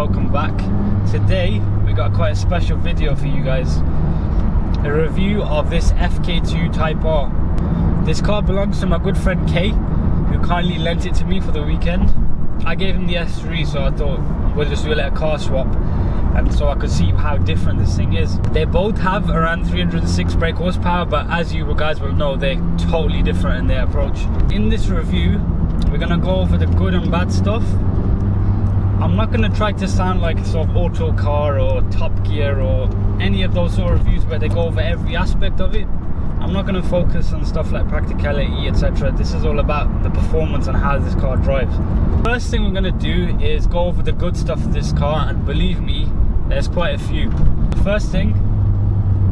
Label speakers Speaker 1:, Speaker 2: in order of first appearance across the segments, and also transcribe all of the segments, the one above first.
Speaker 1: welcome back. Today we got quite a special video for you guys. A review of this FK2 Type R. This car belongs to my good friend Kay, who kindly lent it to me for the weekend. I gave him the S3, so I thought we'll just do a little car swap, and so I could see how different this thing is. They both have around 306 brake horsepower, but as you guys will know, they're totally different in their approach. In this review, we're gonna go over the good and bad stuff. I'm not gonna try to sound like a sort of auto car or Top Gear or any of those sort of reviews where they go over every aspect of it. I'm not gonna focus on stuff like practicality, etc. This is all about the performance and how this car drives. First thing we're gonna do is go over the good stuff of this car, and believe me, there's quite a few. First thing,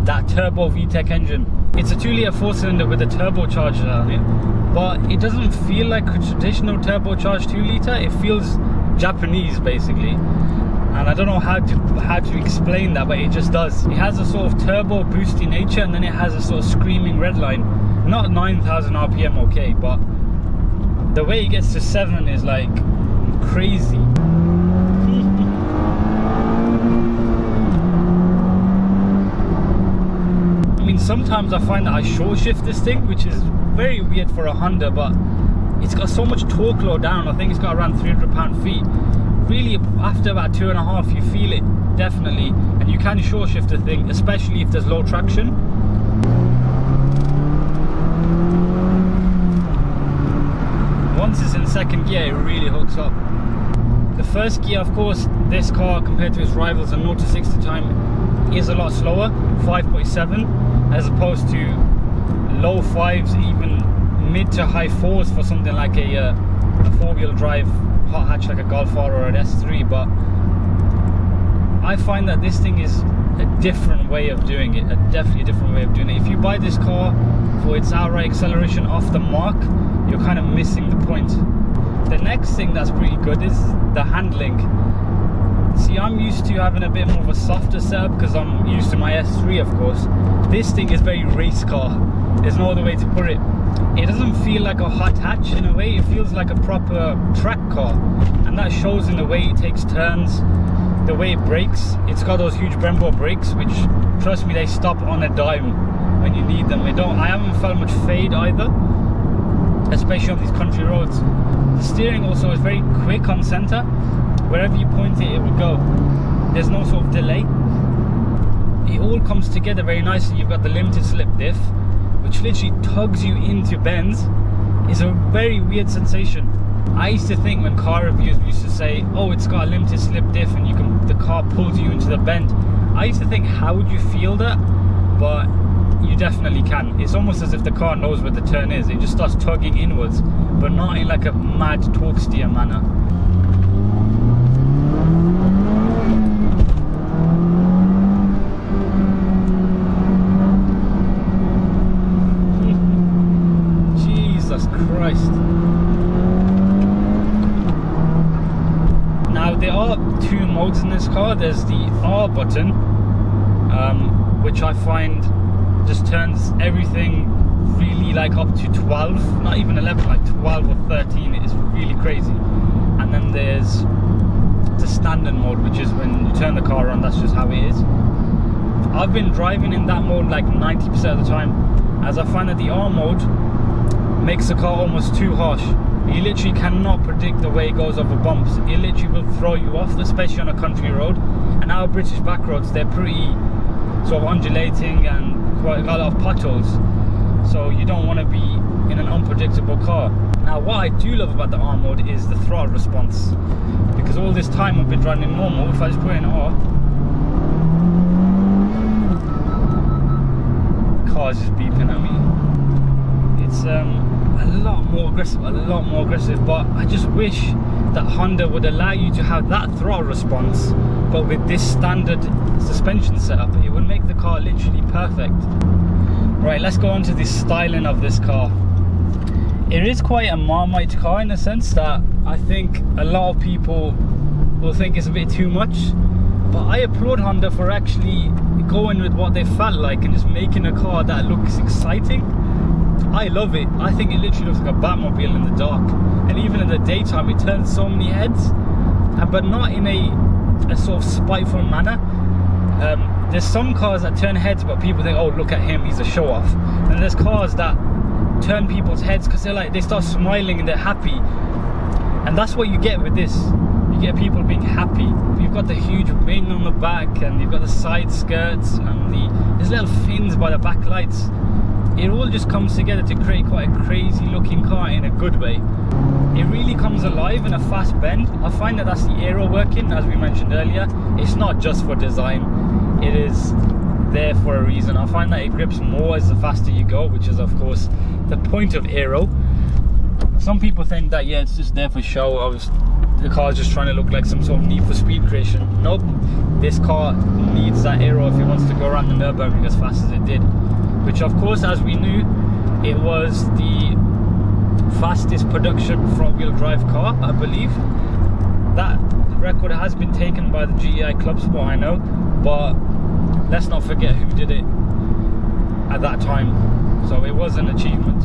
Speaker 1: that turbo VTEC engine. It's a 2-litre 4-cylinder with a turbocharger on it, but it doesn't feel like a traditional turbocharged 2-litre. It feels Japanese basically, and I don't know how to explain that, but it just does. It has a sort of turbo boosty nature, and then it has a sort of screaming red line. Not 9,000 RPM, okay, but the way it gets to 7 is like crazy. I mean, sometimes I find that I short shift this thing, which is very weird for a Honda, but it's got so much torque low down. I think it's got around 300 pound-feet. Really, after about 2.5, you feel it, definitely, and you can short shift the thing, especially if there's low traction. Once it's in second gear, it really hooks up. The first gear, of course, this car compared to its rivals in 0 to 60 time is a lot slower, 5.7, as opposed to low 5s, even mid to high 4s for something like a 4-wheel drive hot hatch like a Golf R or an S3. But I find that this thing is a different way of doing it, definitely a different way of doing it. If you buy this car for its outright acceleration off the mark, you're kind of missing the point. The next thing that's pretty good is the handling. See, I'm used to having a bit more of a softer setup because I'm used to my S3, of course. This thing is very race car. There's no other way to put it. It doesn't feel like a hot hatch in a way. It feels like a proper track car, and that shows in the way it takes turns, the way it brakes. It's got those huge Brembo brakes, which, trust me, they stop on a dime when you need them. I haven't felt much fade either, especially on these country roads. The steering also is very quick on center. Wherever you point it, it will go. There's no sort of delay. It all comes together very nicely. You've got the limited slip diff, which literally tugs you into bends. It's a very weird sensation. I used to think when car reviews used to say, oh, it's got a limited slip diff and the car pulls you into the bend. I used to think, how would you feel that? But you definitely can. It's almost as if the car knows where the turn is. It just starts tugging inwards, but not in like a mad torque steer manner. Jesus Christ. Now there are 2 modes in this car. There's the R button, which I find just turns everything really like up to 12, not even 11, like 12 or 13. It is really crazy. And then there's the standard mode, which is when you turn the car on, that's just how it is. I've been driving in that mode like 90% of the time, as I find that the R mode makes the car almost too harsh. You literally cannot predict the way it goes over bumps. It literally will throw you off, especially on a country road. And our British back roads, they're pretty sort of undulating and quite got a lot of potholes, so you don't want to be in an unpredictable car. Now, what I do love about the R mode is the throttle response, because all this time I've been driving normal. If I just put in R, car's just beeping at me. It's a lot more aggressive, but I just wish that Honda would allow you to have that throttle response, but with this standard suspension setup. It would make the car literally perfect. Right, let's go on to the styling of this car. It is quite a Marmite car in the sense that I think a lot of people will think it's a bit too much, but I applaud Honda for actually going with what they felt like and just making a car that looks exciting. I love it. I think it literally looks like a Batmobile in the dark, and even in the daytime it turns so many heads, but not in a a sort of spiteful manner. There's some cars that turn heads, but people think, oh, look at him, he's a show off. And there's cars that turn people's heads because they start smiling and they're happy. And that's what you get with this. You get people being happy. You've got the huge wing on the back, and you've got the side skirts, and these little fins by the back lights. It all just comes together to create quite a crazy looking car in a good way. It really comes alive in a fast bend. I find that that's the aero working, as we mentioned earlier. It's not just for design, it is there for a reason. I find that it grips more as the faster you go, which is of course the point of aero. Some people think that, yeah, it's just there for show. The car's just trying to look like some sort of Need for Speed creation. Nope, this car needs that aero if it wants to go around the Nürburgring as fast as it did. Which of course, as we knew, it was the fastest production front-wheel drive car, I believe. That record has been taken by the GEI Club Sport, I know, but let's not forget who did it at that time. So it was an achievement.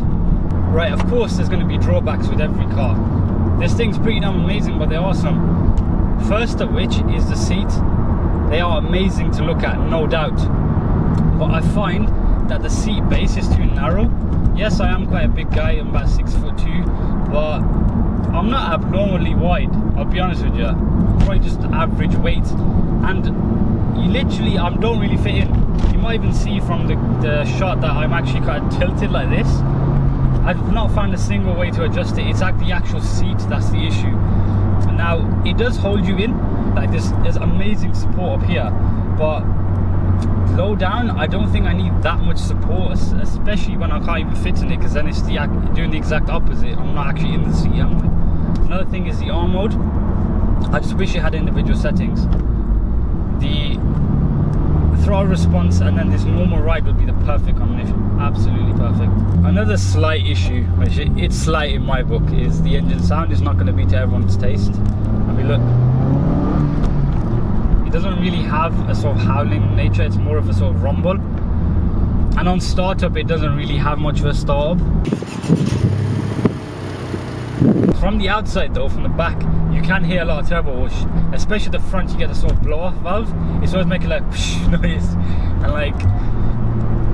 Speaker 1: Right, of course there's going to be drawbacks with every car. This thing's pretty damn amazing, but there are some. First of which is the seat. They are amazing to look at, no doubt. But I find that the seat base is too narrow. Yes, I am quite a big guy, I'm about 6'2", but I'm not abnormally wide, I'll be honest with you. Probably just average weight, and you literally, I don't really fit in. You might even see from the shot that I'm actually kind of tilted like this. I've not found a single way to adjust it. It's like the actual seat that's the issue. Now, it does hold you in, like there's amazing support up here, but low down, I don't think I need that much support, especially when I can't even fit in it, because then it's doing the exact opposite. I'm not actually in the seat, am I? Another thing is the arm mode. I just wish it had individual settings. The throttle response and then this normal ride would be the perfect combination. Absolutely perfect. Another slight issue, which it's slight in my book, is the engine sound is not going to be to everyone's taste. I mean, look. Doesn't really have a sort of howling nature, it's more of a sort of rumble, and on startup it doesn't really have much of a startup. From the outside though, from the back, you can hear a lot of turbo whoosh, especially the front. You get the sort of blow off valve, it's always making like whoosh noise, and like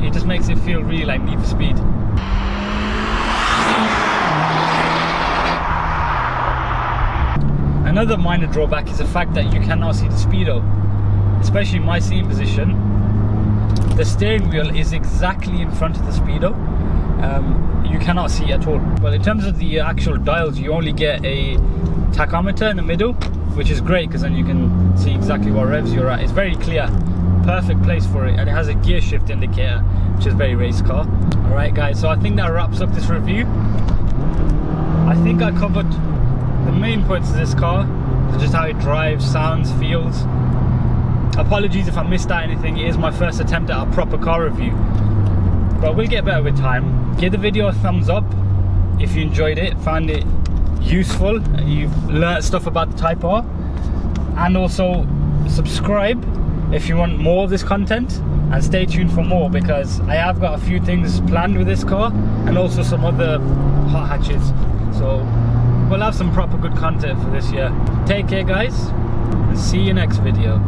Speaker 1: it just makes it feel really like Need for Speed. Another minor drawback is the fact that you cannot see the speedo, especially in my seating position. The steering wheel is exactly in front of the speedo. You cannot see it at all. But in terms of the actual dials, you only get a tachometer in the middle, which is great because then you can see exactly what revs you're at. It's very clear, perfect place for it, and it has a gear shift indicator, which is very race car. Alright guys, so I think that wraps up this review. I think I covered the main points of this car, just how it drives, sounds, feels. Apologies if I missed out anything. It is my first attempt at a proper car review, but we'll get better with time. Give the video a thumbs up if you enjoyed it, found it useful, and you've learnt stuff about the Type R, and also subscribe if you want more of this content, and stay tuned for more, because I have got a few things planned with this car and also some other hot hatches, so we'll have some proper good content for this year. Take care guys, and see you next video.